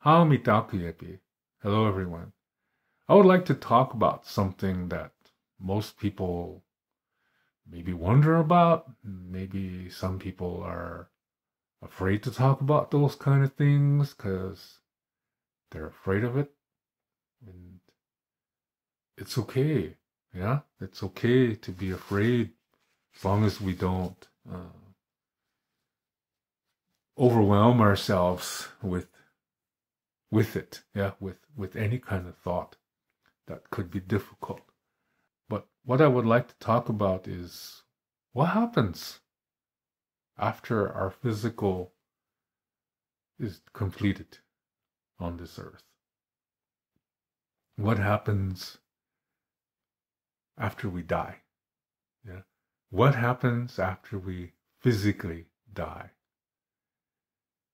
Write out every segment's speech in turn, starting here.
How Mitakuyepi. Hello everyone. I would like to talk about something that most people maybe wonder about. Maybe some people are afraid to talk about those kind of things because they're afraid of it. And it's okay. Yeah, it's okay to be afraid as long as we don't overwhelm ourselves with it, with any kind of thought that could be difficult. But what I would like to talk about is what happens after our physical is completed on this earth. What happens after we die? Yeah. What happens after we physically die?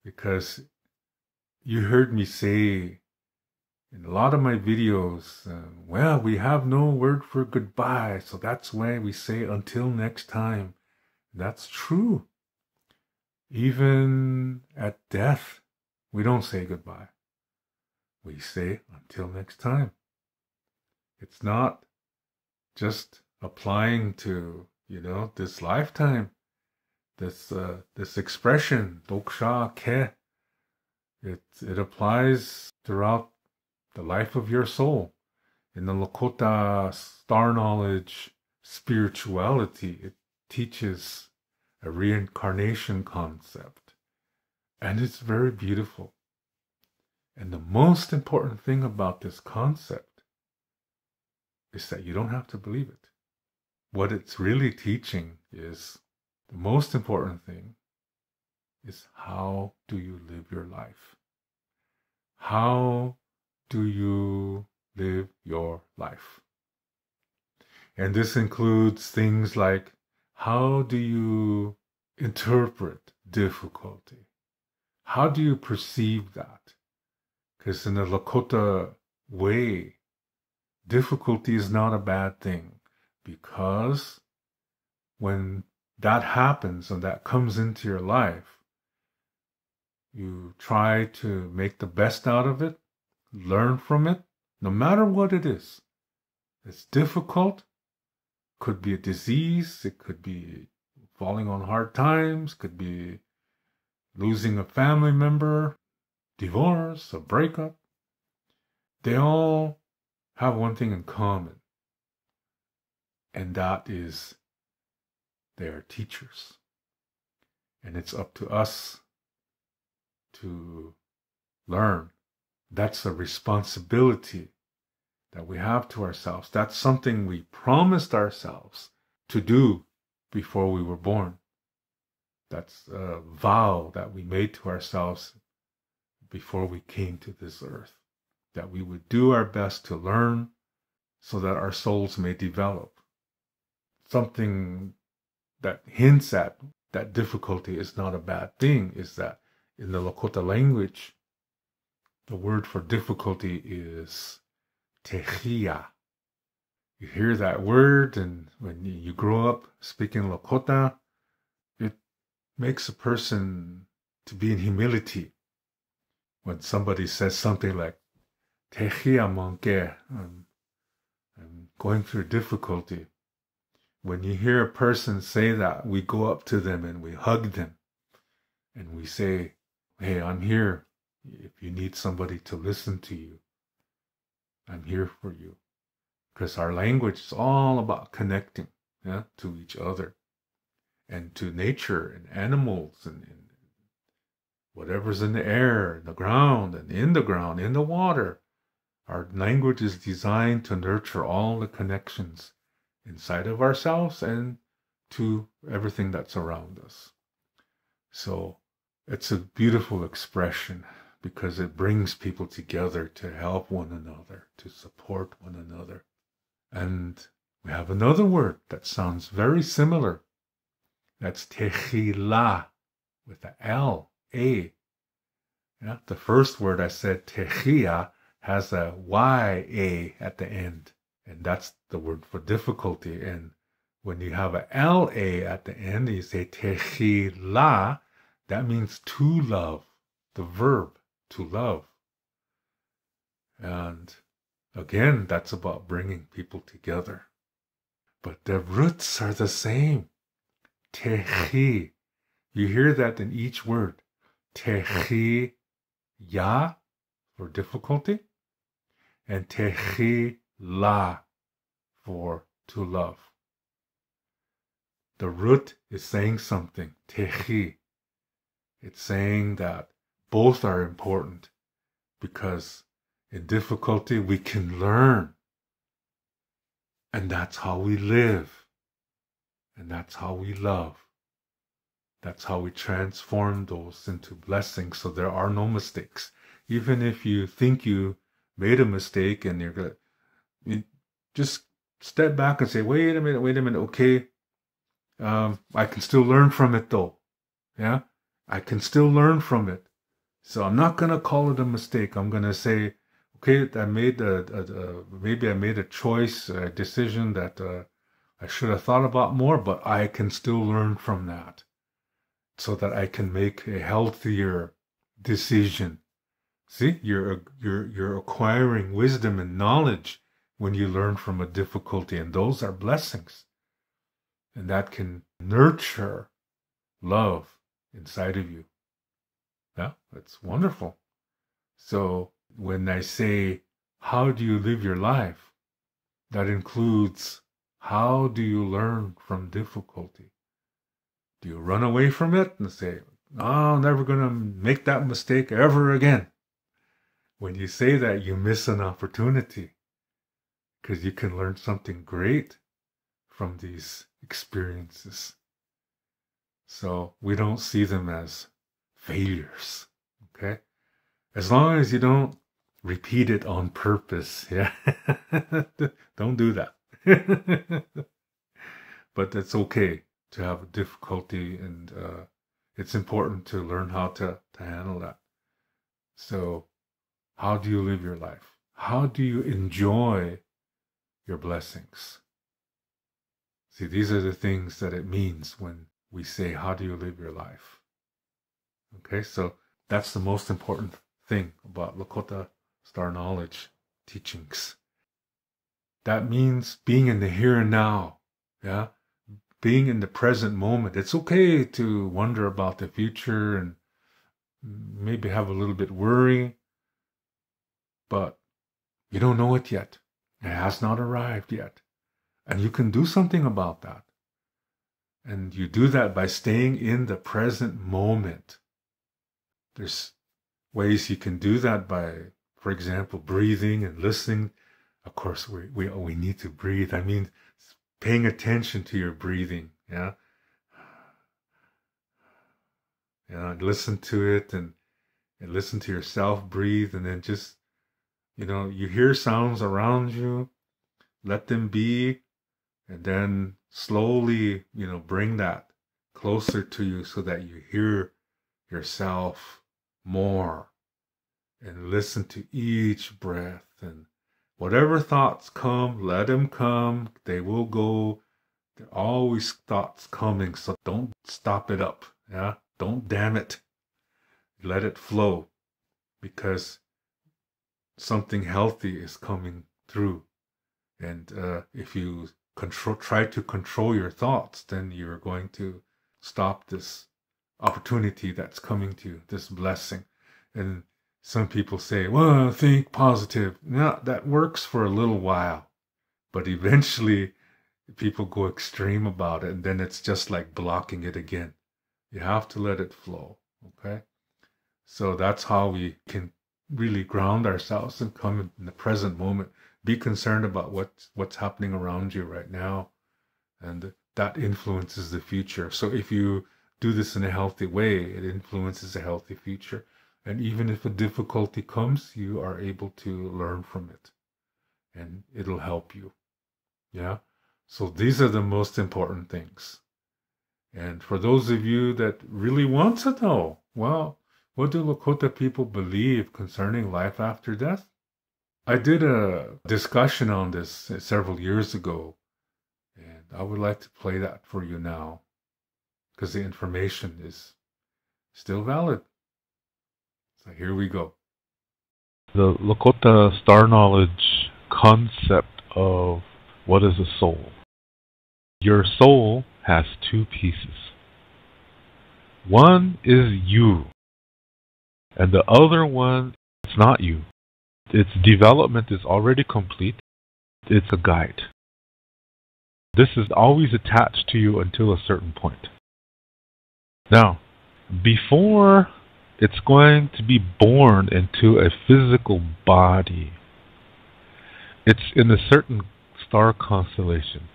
Because you heard me say in a lot of my videos, well, we have no word for goodbye, so that's why we say until next time. That's true. Even at death, we don't say goodbye. We say until next time. It's not just applying to, this lifetime. This expression, doksha ke, it applies throughout the life of your soul. In the Lakota Star Knowledge Spirituality, it teaches a reincarnation concept. And it's very beautiful. And the most important thing about this concept is that you don't have to believe it. What it's really teaching is the most important thing is how do you live your life? How do you live your life? And this includes things like how do you interpret difficulty? How do you perceive that? Because in the Lakota way, difficulty is not a bad thing, because when that happens and that comes into your life, you try to make the best out of it, learn from it, no matter what it is. It's difficult. Could be a disease. It could be falling on hard times. Could be losing a family member, divorce, a breakup. They all have one thing in common, and that is they are teachers. And it's up to us to learn. That's a responsibility that we have to ourselves. That's something we promised ourselves to do before we were born. That's a vow that we made to ourselves before we came to this earth, that we would do our best to learn so that our souls may develop. Something that hints at that difficulty is not a bad thing is that in the Lakota language, the word for difficulty is Keya. You hear that word, and when you grow up speaking Lakota, it makes a person to be in humility. When somebody says something like, Keya manke, I'm going through difficulty. When you hear a person say that, we go up to them and we hug them. And we say, hey, I'm here. If you need somebody to listen to you, I'm here for you. Because our language is all about connecting to each other and to nature and animals and whatever's in the air, in the ground, and in the water. Our language is designed to nurture all the connections inside of ourselves and to everything that's around us. So it's a beautiful expression because it brings people together to help one another, to support one another. And we have another word that sounds very similar. That's tehila with the L, A. Yeah, the first word I said, tehia, has a Y-A at the end. And that's the word for difficulty. And when you have a L-A at the end, you say tehila, that means to love, the verb to love. And again, that's about bringing people together. But the roots are the same. Tehi. You hear that in each word. Tehi ya for difficulty, and tehi la for to love. The root is saying something. Tehi. It's saying that both are important, because in difficulty we can learn. And that's how we live. And that's how we love. That's how we transform those into blessings, so there are no mistakes. Even if you think you made a mistake and you're going to just step back and say, wait a minute, okay, I can still learn from it though. Yeah, I can still learn from it. So I'm not going to call it a mistake. I'm going to say, okay, I made maybe I made a choice, a decision that I should have thought about more, but I can still learn from that, so that I can make a healthier decision. See, you're acquiring wisdom and knowledge when you learn from a difficulty, and those are blessings. And that can nurture love inside of you. Yeah, that's wonderful. So when I say, how do you live your life? That includes, how do you learn from difficulty? Do you run away from it and say, oh, I'm never going to make that mistake ever again? When you say that, you miss an opportunity, because you can learn something great from these experiences. So we don't see them as failures, okay? As long as you don't repeat it on purpose, yeah? Don't do that. But it's okay to have a difficulty, and it's important to learn how to handle that. So how do you live your life? How do you enjoy your blessings? See, these are the things that it means when we say, how do you live your life? Okay, so that's the most important thing about Lakota Star Knowledge teachings. That means being in the here and now, yeah? Being in the present moment. It's okay to wonder about the future and maybe have a little bit worry, but you don't know it yet. It has not arrived yet. And you can do something about that. And you do that by staying in the present moment. There's ways you can do that by, for example, breathing and listening. Of course, we need to breathe. I mean, paying attention to your breathing, yeah? Listen to it and listen to yourself breathe, and then just, you hear sounds around you, let them be, and then slowly, bring that closer to you so that you hear yourself more, and listen to each breath, and whatever thoughts come, let them come. They will go. There are always thoughts coming, so don't stop it up. Yeah, don't dam it. Let it flow, because something healthy is coming through. And if you try to control your thoughts, then you're going to stop this opportunity that's coming to you, this blessing. And some people say, well, think positive. Yeah, that works for a little while, but eventually people go extreme about it, and then it's just like blocking it again. You have to let it flow, okay? So that's how we can really ground ourselves and come in the present moment. Be concerned about what's happening around you right now, and that influences the future. So if you do this in a healthy way, it influences a healthy future. And even if a difficulty comes, you are able to learn from it, and it'll help you. Yeah? So these are the most important things. And for those of you that really want to know, well, what do Lakota people believe concerning life after death? I did a discussion on this several years ago, and I would like to play that for you now, because the information is still valid. So here we go. The Lakota Star Knowledge concept of what is a soul. Your soul has two pieces. One is you, and the other one is not you. Its development is already complete. It's a guide. This is always attached to you until a certain point. Now, before it's going to be born into a physical body, it's in a certain star constellation.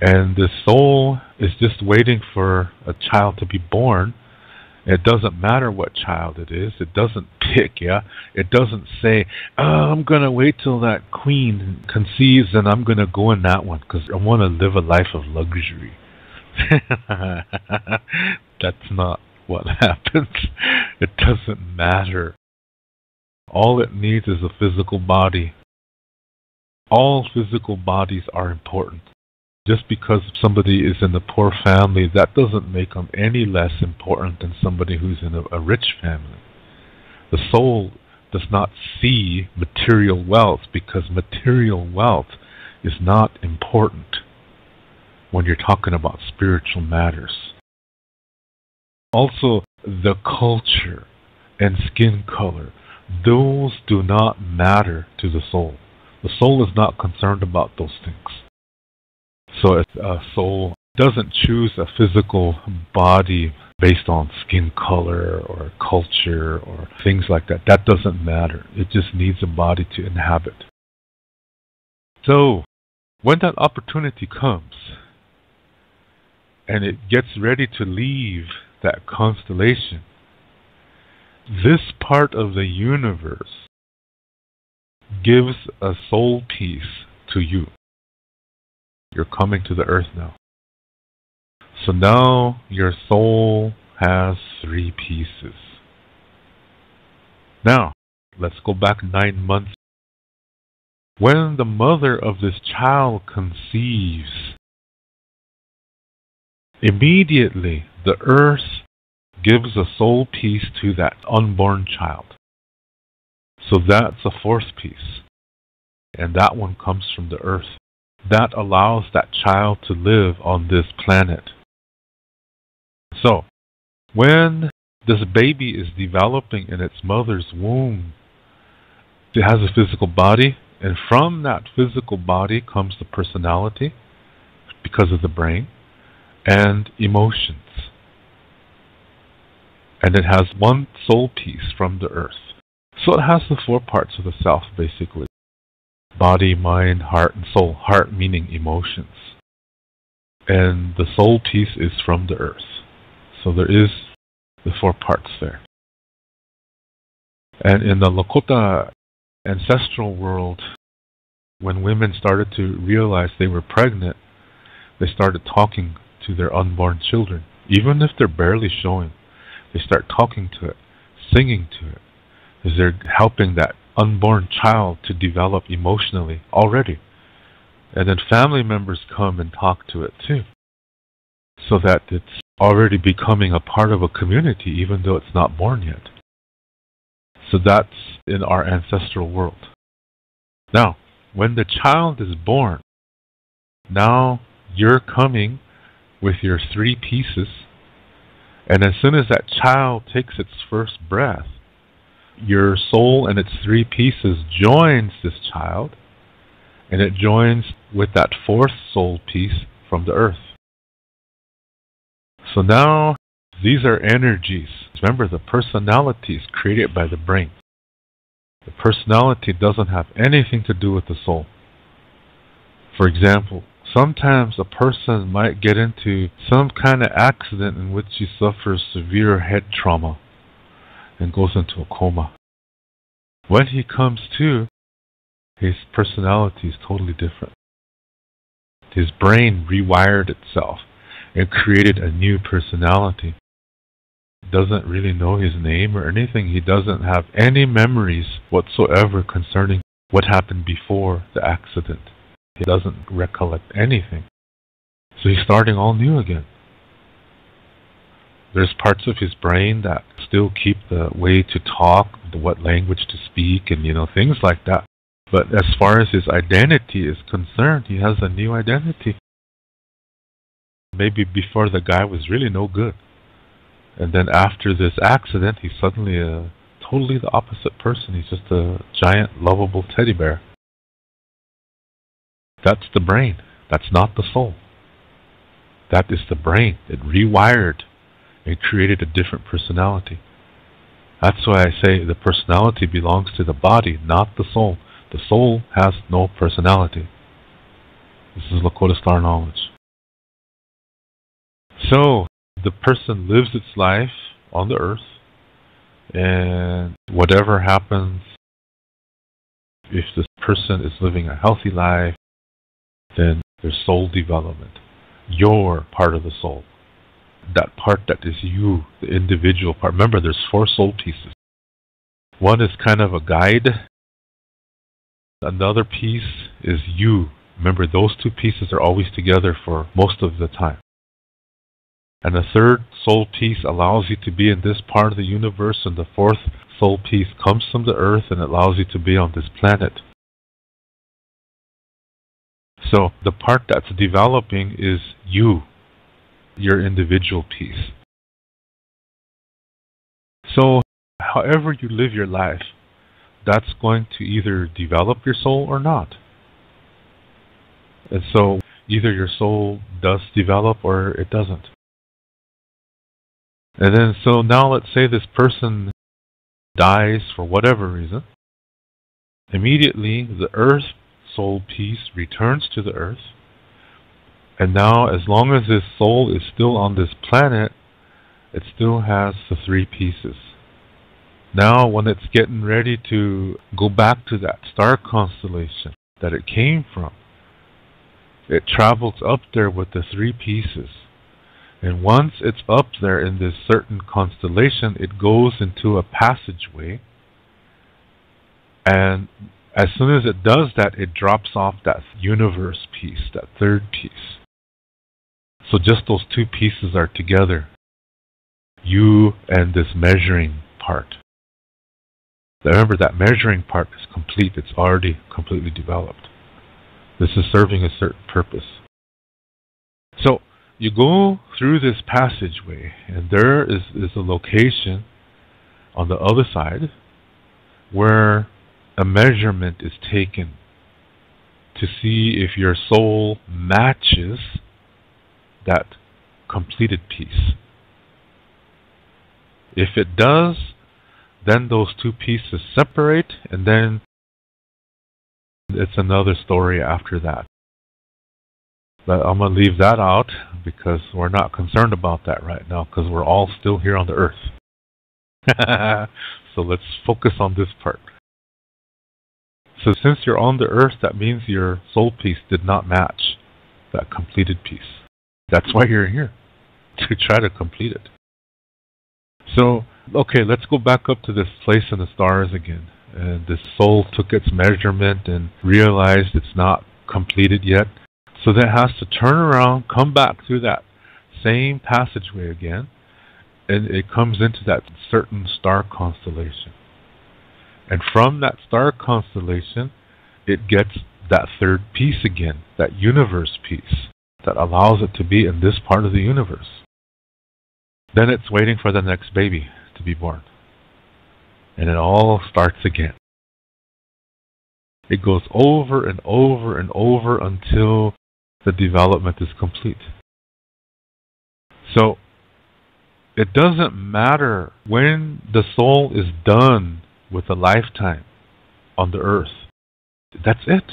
And the soul is just waiting for a child to be born. It doesn't matter what child it is. It doesn't pick, yeah? It doesn't say, oh, I'm going to wait till that queen conceives and I'm going to go in that one because I want to live a life of luxury. That's not what happens. It doesn't matter. All it needs is a physical body. All physical bodies are important. Just because somebody is in a poor family, that doesn't make them any less important than somebody who's in a rich family. The soul does not see material wealth because material wealth is not important when you're talking about spiritual matters. Also, the culture and skin color, those do not matter to the soul. The soul is not concerned about those things. So if a soul doesn't choose a physical body based on skin color or culture or things like that, that doesn't matter. It just needs a body to inhabit. So when that opportunity comes and it gets ready to leave that constellation, this part of the universe gives a soul piece to you. You're coming to the earth now. So now your soul has 3 pieces. Now, let's go back 9 months. When the mother of this child conceives, immediately the earth gives a soul piece to that unborn child. So that's a 4th piece. And that one comes from the earth. That allows that child to live on this planet. So, when this baby is developing in its mother's womb, it has a physical body, and from that physical body comes the personality, because of the brain, and emotions. And it has one soul piece from the earth. So it has the 4 parts of the self, basically. Body, mind, heart, and soul. Heart meaning emotions. And the soul piece is from the earth. So there is the 4 parts there. And in the Lakota ancestral world, when women started to realize they were pregnant, they started talking to their unborn children. Even if they're barely showing, they start talking to it, singing to it, as they're helping that unborn child to develop emotionally already. And then family members come and talk to it too, so that it's already becoming a part of a community even though it's not born yet. So that's in our ancestral world. Now, when the child is born, now you're coming with your 3 pieces, and as soon as that child takes its first breath, your soul and its 3 pieces joins this child, and it joins with that 4th soul piece from the earth. So now, these are energies. Remember, the personality is created by the brain. The personality doesn't have anything to do with the soul. For example, sometimes a person might get into some kind of accident in which he suffers severe head trauma and goes into a coma. When he comes to, his personality is totally different. His brain rewired itself and created a new personality. He doesn't really know his name or anything. He doesn't have any memories whatsoever concerning what happened before the accident. He doesn't recollect anything. So he's starting all new again. There's parts of his brain that still keep the way to talk, what language to speak, and things like that. But as far as his identity is concerned, he has a new identity. Maybe before the guy was really no good. And then after this accident, he's suddenly totally the opposite person. He's just a giant, lovable teddy bear. That's the brain. That's not the soul. That is the brain. It rewired and created a different personality. That's why I say the personality belongs to the body, not the soul. The soul has no personality. This is Lakota Star Knowledge. So, the person lives its life on the earth, and whatever happens, if this person is living a healthy life, then there's soul development. You're part of the soul. That part that is you, the individual part. Remember, there's 4 soul pieces. One is kind of a guide. Another piece is you. Remember, those 2 pieces are always together for most of the time. And the 3rd soul piece allows you to be in this part of the universe, and the 4th soul piece comes from the earth and allows you to be on this planet. So the part that's developing is you, your individual piece. So however you live your life, that's going to either develop your soul or not. And so either your soul does develop or it doesn't. And then so now let's say this person dies for whatever reason. Immediately the earth soul piece returns to the earth. And now as long as this soul is still on this planet, it still has the 3 pieces. Now when it's getting ready to go back to that star constellation that it came from, it travels up there with the 3 pieces. And once it's up there in this certain constellation, it goes into a passageway. And as soon as it does that, it drops off that universe piece, that 3rd piece. So just those 2 pieces are together. You and this measuring part. Remember, that measuring part is complete. It's already completely developed. This is serving a certain purpose. So you go through this passageway, and there is a location on the other side where a measurement is taken to see if your soul matches that completed piece. If it does, then those 2 pieces separate, and then it's another story after that. But I'm going to leave that out because we're not concerned about that right now because we're all still here on the earth. So let's focus on this part. So since you're on the earth, that means your soul piece did not match that completed piece. That's why you're here, to try to complete it. So, okay, let's go back up to this place in the stars again. And this soul took its measurement and realized it's not completed yet. So that it has to turn around, come back through that same passageway again, and it comes into that certain star constellation. And from that star constellation, it gets that 3rd piece again, that universe piece, that allows it to be in this part of the universe. Then it's waiting for the next baby to be born. And it all starts again. It goes over and over and over until the development is complete. So, it doesn't matter when the soul is done with a lifetime on the earth. That's it.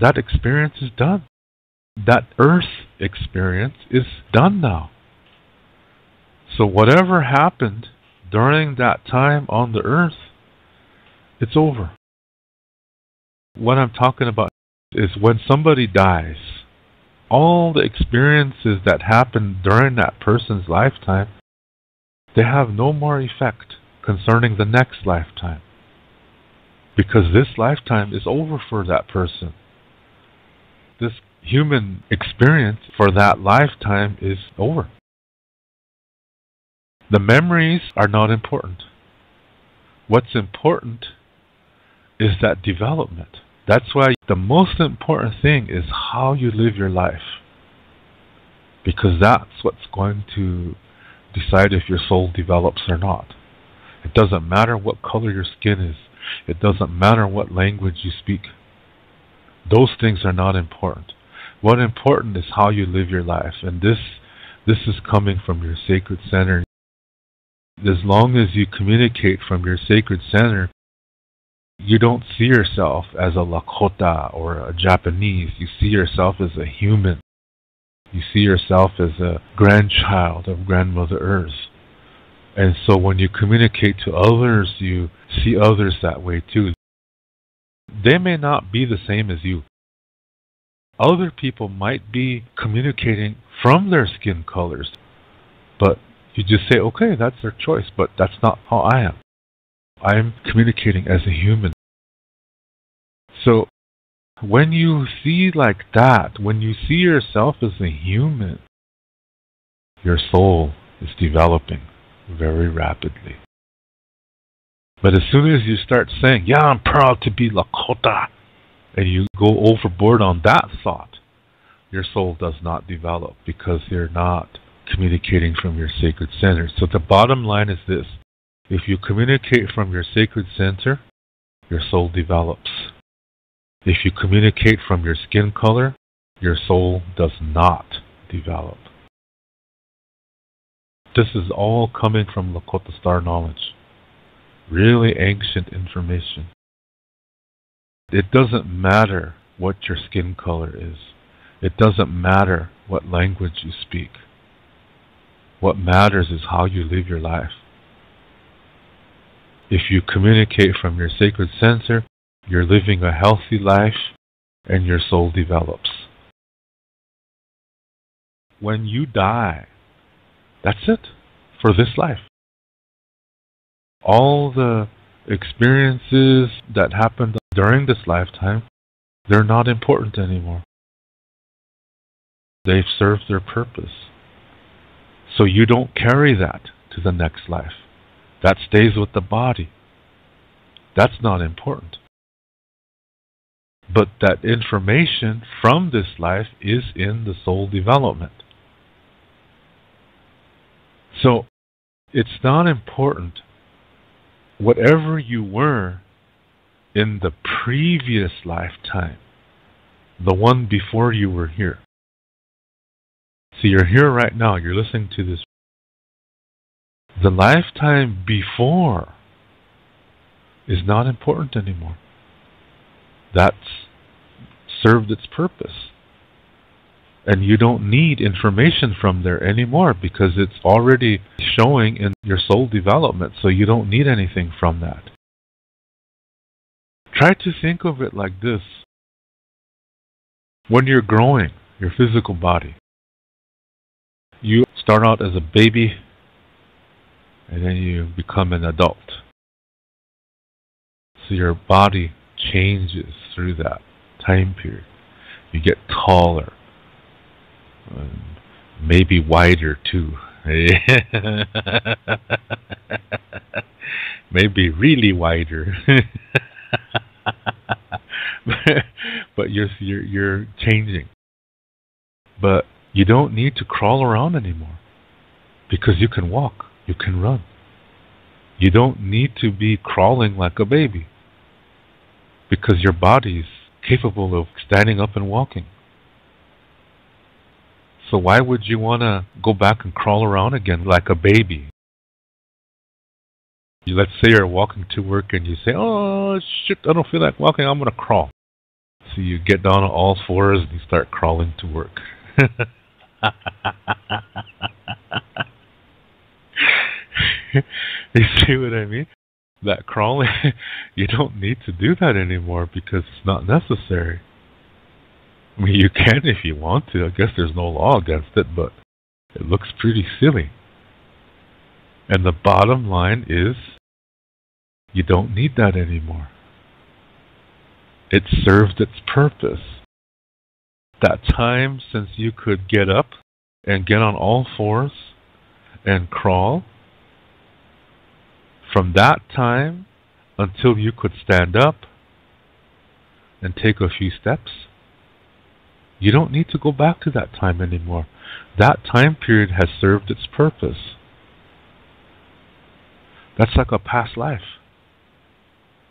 That experience is done. That earth experience is done now. So whatever happened during that time on the earth, it's over. What I'm talking about is when somebody dies, all the experiences that happened during that person's lifetime, they have no more effect concerning the next lifetime. Because this lifetime is over for that person. This human experience for that lifetime is over. The memories are not important. What's important is that development. That's why the most important thing is how you live your life. Because that's what's going to decide if your soul develops or not. It doesn't matter what color your skin is. It doesn't matter what language you speak. Those things are not important. What's important is how you live your life. And this is coming from your sacred center. As long as you communicate from your sacred center, you don't see yourself as a Lakota or a Japanese. You see yourself as a human. You see yourself as a grandchild of Grandmother Earth. And so when you communicate to others, you see others that way too. They may not be the same as you. Other people might be communicating from their skin colors, but you just say, okay, that's their choice, but that's not how I am. I'm communicating as a human. So when you see like that, when you see yourself as a human, your soul is developing very rapidly. But as soon as you start saying, yeah, I'm proud to be Lakota, and you go overboard on that thought, your soul does not develop because you're not communicating from your sacred center. So the bottom line is this. If you communicate from your sacred center, your soul develops. If you communicate from your skin color, your soul does not develop. This is all coming from Lakota Star Knowledge. Really ancient information. It doesn't matter what your skin color is. It doesn't matter what language you speak. What matters is how you live your life. If you communicate from your sacred center, you're living a healthy life and your soul develops. When you die, that's it for this life. All the experiences that happened during this lifetime, they're not important anymore. They've served their purpose. So you don't carry that to the next life. That stays with the body. That's not important. But that information from this life is in the soul development. So it's not important whatever you were in the previous lifetime, the one before you were here. So you're here right now, you're listening to this. The lifetime before is not important anymore. That's served its purpose. And you don't need information from there anymore because it's already showing in your soul development, so you don't need anything from that. Try to think of it like this. When you're growing your physical body, you start out as a baby and then you become an adult. So your body changes through that time period. You get taller, maybe wider too. Maybe really wider. But you're changing. But you don't need to crawl around anymore because you can walk, you can run. You don't need to be crawling like a baby because your body's capable of standing up and walking. So why would you want to go back and crawl around again like a baby? Let's say you're walking to work and you say, oh shit, I don't feel like walking, I'm going to crawl. So you get down on all fours and you start crawling to work. You see what I mean? That crawling, you don't need to do that anymore because it's not necessary. I mean, you can if you want to. I guess there's no law against it, but it looks pretty silly. And the bottom line is, you don't need that anymore. It served its purpose. That time since you could get up and get on all fours and crawl, From that time until you could stand up and take a few steps, you don't need to go back to that time anymore. That time period has served its purpose. That's like a past life.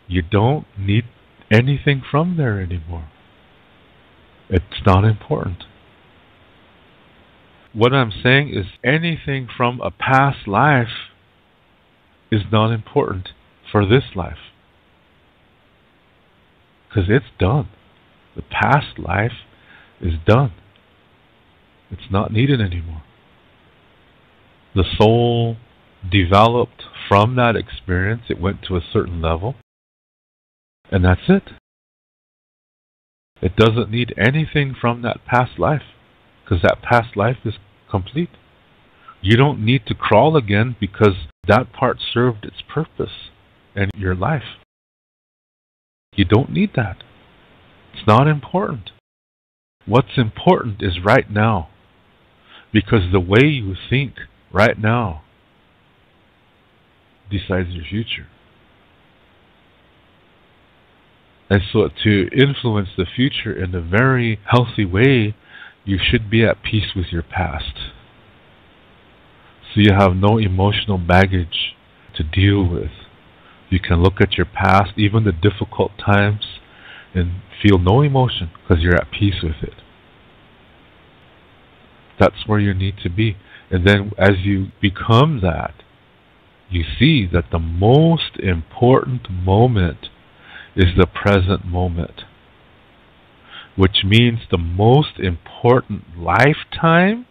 You don't need anything from there anymore. It's not important. What I'm saying is anything from a past life is not important for this life. Because it's done. The past life is done. It's not needed anymore. The soul developed from that experience. It went to a certain level. And that's it. It doesn't need anything from that past life, because that past life is complete. You don't need to crawl again because that part served its purpose in your life. You don't need that. It's not important. What's important is right now, because the way you think right now decides your future. And so to influence the future in a very healthy way, you should be at peace with your past. So you have no emotional baggage to deal with. You can look at your past, even the difficult times, and feel no emotion because you're at peace with it. That's where you need to be. And then as you become that, you see that the most important moment is the present moment, which means the most important lifetime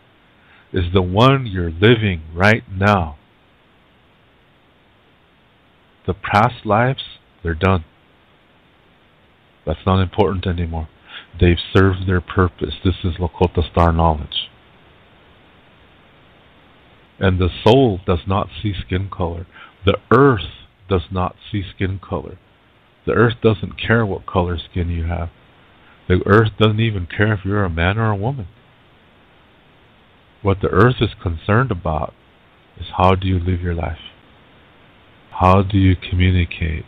is the one you're living right now. The past lives, they're done. That's not important anymore. They've served their purpose. This is Lakota Star Knowledge. And the soul does not see skin color. The earth does not see skin color. The earth doesn't care what color skin you have. The earth doesn't even care if you're a man or a woman. What the earth is concerned about is how do you live your life? How do you communicate?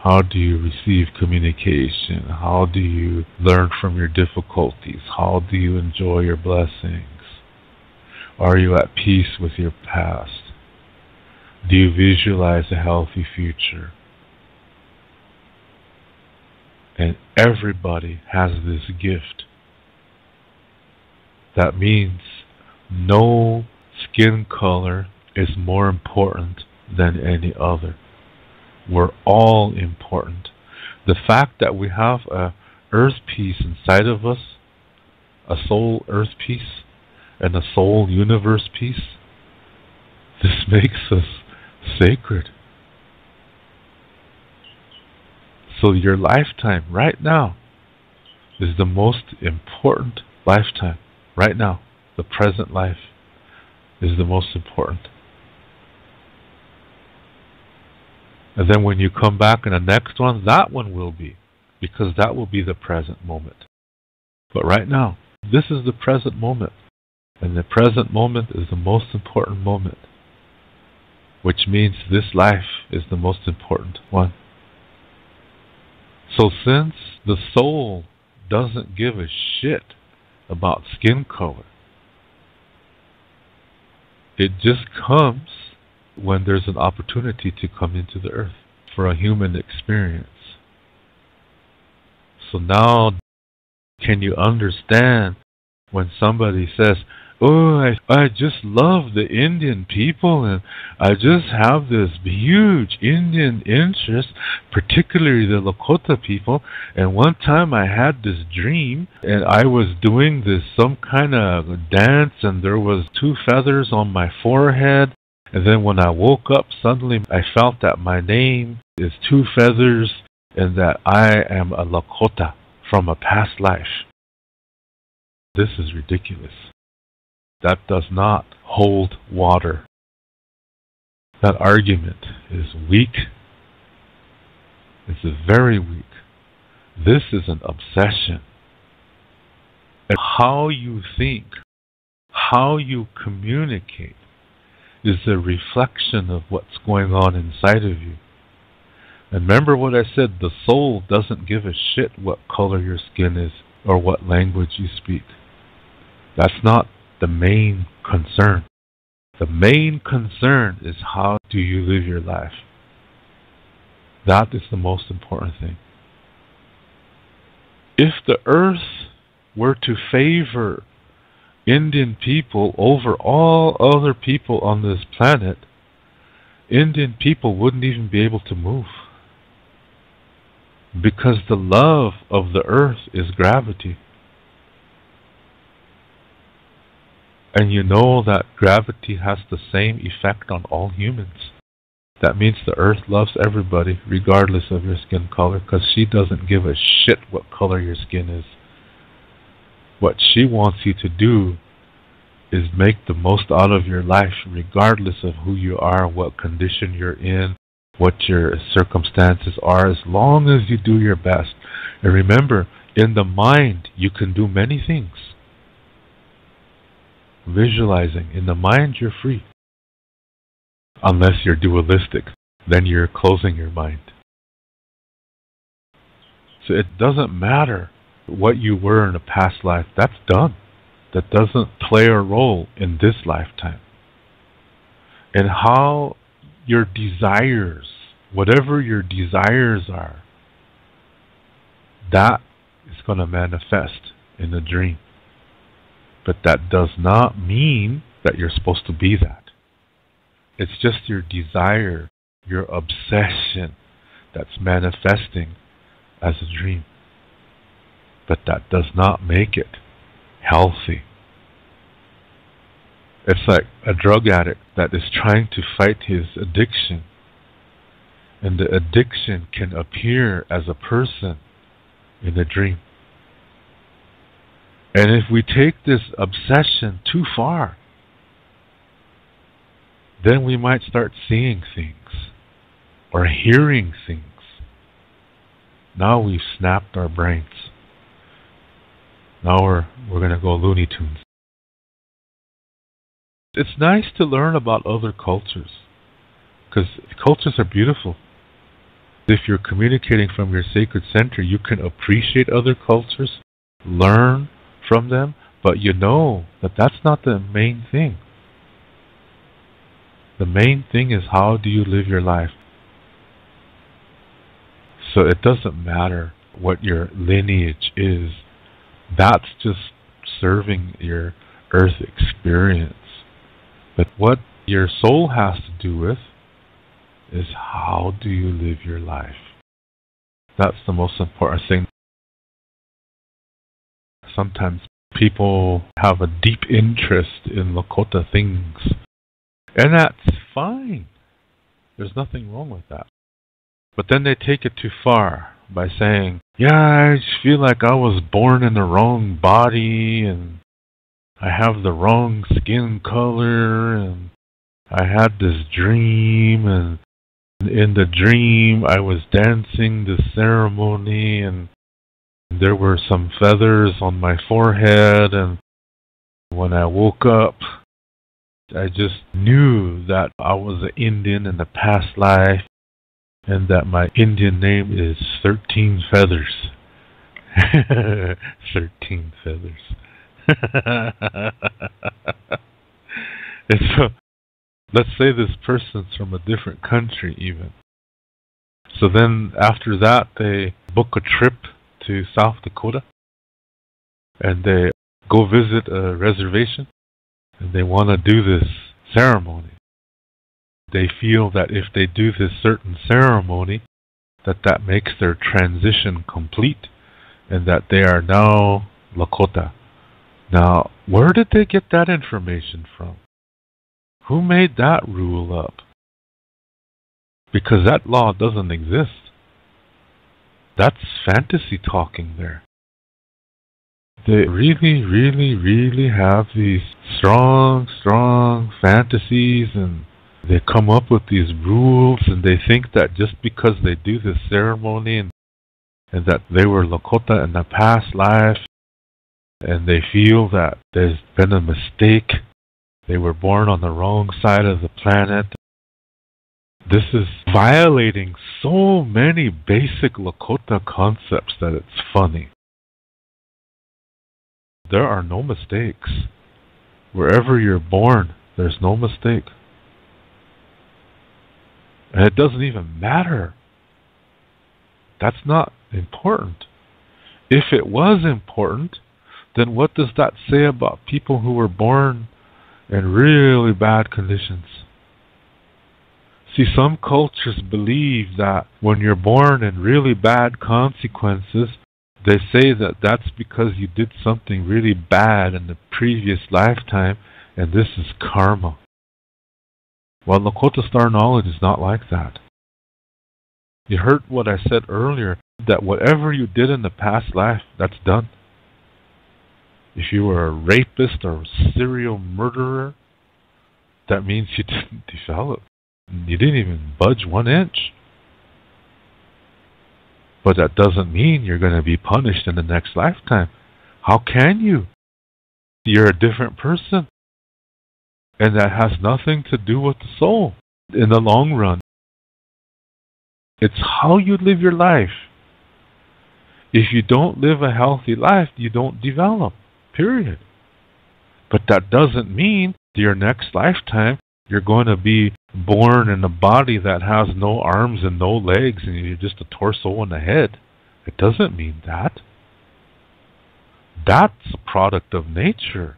How do you receive communication? How do you learn from your difficulties? How do you enjoy your blessings? Are you at peace with your past? Do you visualize a healthy future? And everybody has this gift. That means no skin color is more important than any other. We're all important. The fact that we have a earth piece inside of us, a soul earth piece, and a soul universe piece, this makes us sacred. So your lifetime right now is the most important lifetime. Right now, the present life is the most important. And then when you come back in the next one, that one will be, because that will be the present moment. But right now, this is the present moment. And the present moment is the most important moment, which means this life is the most important one. So since the soul doesn't give a shit about skin color, it just comes when there's an opportunity to come into the earth for a human experience. So now, can you understand when somebody says, oh, I just love the Indian people and I just have this huge Indian interest, particularly the Lakota people, and one time I had this dream and I was doing this some kind of dance and there was 2 feathers on my forehead, and then when I woke up suddenly I felt that my name is 2 feathers and that I am a Lakota from a past life. This is ridiculous. That does not hold water. That argument is weak. It's very weak. This is an obsession. And how you think, how you communicate, is a reflection of what's going on inside of you. And remember what I said, the soul doesn't give a shit what color your skin is or what language you speak. That's not the main concern. The main concern is how do you live your life. That is the most important thing. If the earth were to favor Indian people over all other people on this planet, Indian people wouldn't even be able to move. Because the love of the earth is gravity. And you know that gravity has the same effect on all humans. That means the earth loves everybody, regardless of your skin color, because she doesn't give a shit what color your skin is. What she wants you to do is make the most out of your life, regardless of who you are, what condition you're in, what your circumstances are, as long as you do your best. And remember, in the mind, you can do many things. Visualizing. In the mind, you're free. Unless you're dualistic. Then you're closing your mind. So it doesn't matter what you were in a past life. That's done. That doesn't play a role in this lifetime. And how your desires, whatever your desires are, that is going to manifest in a dream. But that does not mean that you're supposed to be that. It's just your desire, your obsession that's manifesting as a dream. But that does not make it healthy. It's like a drug addict that is trying to fight his addiction. And the addiction can appear as a person in a dream. And if we take this obsession too far, then we might start seeing things or hearing things. Now we've snapped our brains. Now we're going to go Looney Tunes. It's nice to learn about other cultures, because cultures are beautiful. If you're communicating from your sacred center, you can appreciate other cultures, learn from them, but you know that that's not the main thing. The main thing is, how do you live your life? So it doesn't matter what your lineage is. That's just serving your earth experience. But what your soul has to do with is, how do you live your life? That's the most important thing. Sometimes people have a deep interest in Lakota things. And that's fine. There's nothing wrong with that. But then they take it too far by saying, yeah, I just feel like I was born in the wrong body, and I have the wrong skin color, and I had this dream, and in the dream I was dancing the ceremony, and there were some feathers on my forehead, and when I woke up, I just knew that I was an Indian in the past life, and that my Indian name is 13 Feathers. 13 Feathers. And so, let's say this person's from a different country even. So then after that, they book a trip to South Dakota, and they go visit a reservation, and they want to do this ceremony. They feel that if they do this certain ceremony, that makes their transition complete, and that they are now Lakota. Now, where did they get that information from? Who made that rule up? Because that law doesn't exist. That's fantasy talking there. They really have these strong fantasies, and they come up with these rules, and they think that just because they do this ceremony and that they were Lakota in the past life, and they feel that there's been a mistake They were born on the wrong side of the planet. This is violating so many basic Lakota concepts that it's funny. There are no mistakes. Wherever you're born, there's no mistake. And it doesn't even matter. That's not important. If it was important, then what does that say about people who were born in really bad conditions? See, some cultures believe that when you're born in really bad consequences, they say that that's because you did something really bad in the previous lifetime, and this is karma. Well, Lakota Star Knowledge is not like that. You heard what I said earlier, that whatever you did in the past life, that's done. If you were a rapist or a serial murderer, that means you didn't develop. You didn't even budge 1 inch. But that doesn't mean you're going to be punished in the next lifetime. How can you? You're a different person. And that has nothing to do with the soul in the long run. It's how you live your life. If you don't live a healthy life, you don't develop. Period. But that doesn't mean your next lifetime you're going to be born in a body that has no arms and no legs and you're just a torso and a head. It doesn't mean that. That's a product of nature.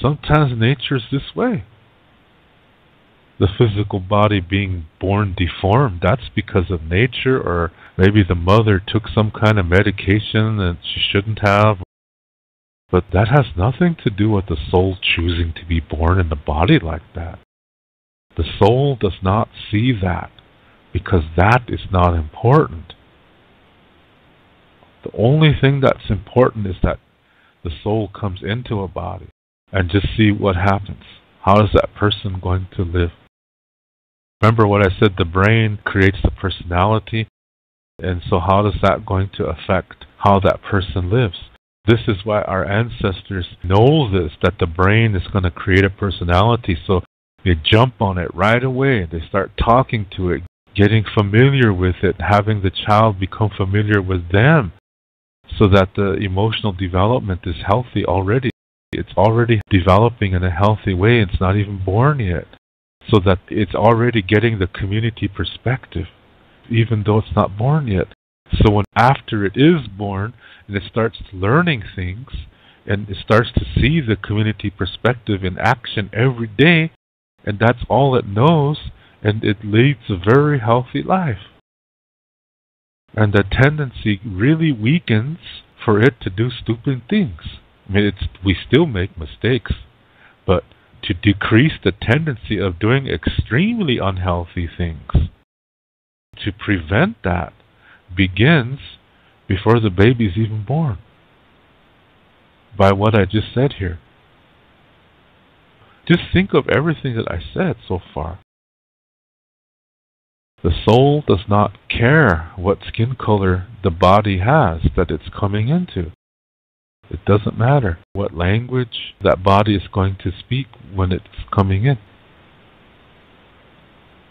Sometimes nature's this way. The physical body being born deformed, that's because of nature, or maybe the mother took some kind of medication that she shouldn't have. But that has nothing to do with the soul choosing to be born in the body like that. The soul does not see that, because that is not important. The only thing that's important is that the soul comes into a body and just see what happens. How is that person going to live? Remember what I said, the brain creates the personality, and so how is that going to affect how that person lives? This is why our ancestors know this, that the brain is going to create a personality, so they jump on it right away. They start talking to it, getting familiar with it, having the child become familiar with them, so that the emotional development is healthy already. It's already developing in a healthy way. It's not even born yet. So that it's already getting the community perspective, even though it's not born yet. So when after it is born, and it starts learning things, and it starts to see the community perspective in action every day, and that's all it knows, and it leads a very healthy life. And the tendency really weakens for it to do stupid things. I mean, we still make mistakes, but to decrease the tendency of doing extremely unhealthy things, to prevent that, begins before the baby's even born. By what I just said here. Just think of everything that I said so far. The soul does not care what skin color the body has that it's coming into. It doesn't matter what language that body is going to speak when it's coming in.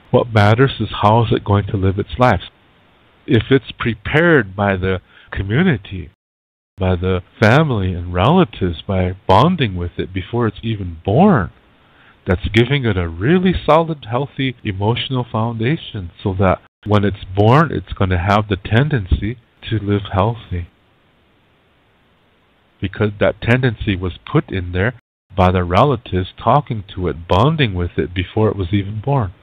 What matters is how is it going to live its life. If it's prepared by the community, by the family and relatives, by bonding with it before it's even born, that's giving it a really solid, healthy emotional foundation so that when it's born, it's going to have the tendency to live healthy. Because that tendency was put in there by the relatives talking to it, bonding with it before it was even born.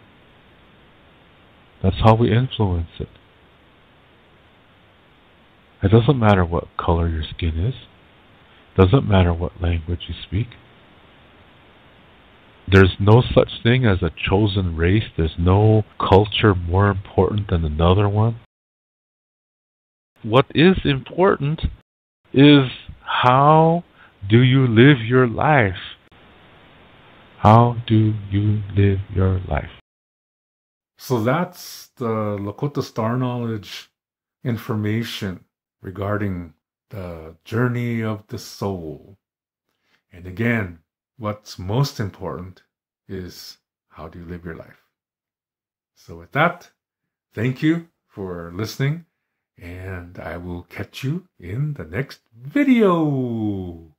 That's how we influence it. It doesn't matter what color your skin is. It doesn't matter what language you speak. There's no such thing as a chosen race. There's no culture more important than another one. What is important is how do you live your life? How do you live your life? So that's the Lakota Star Knowledge information regarding the journey of the soul. And again, what's most important is how do you live your life. So with that, thank you for listening, and I will catch you in the next video.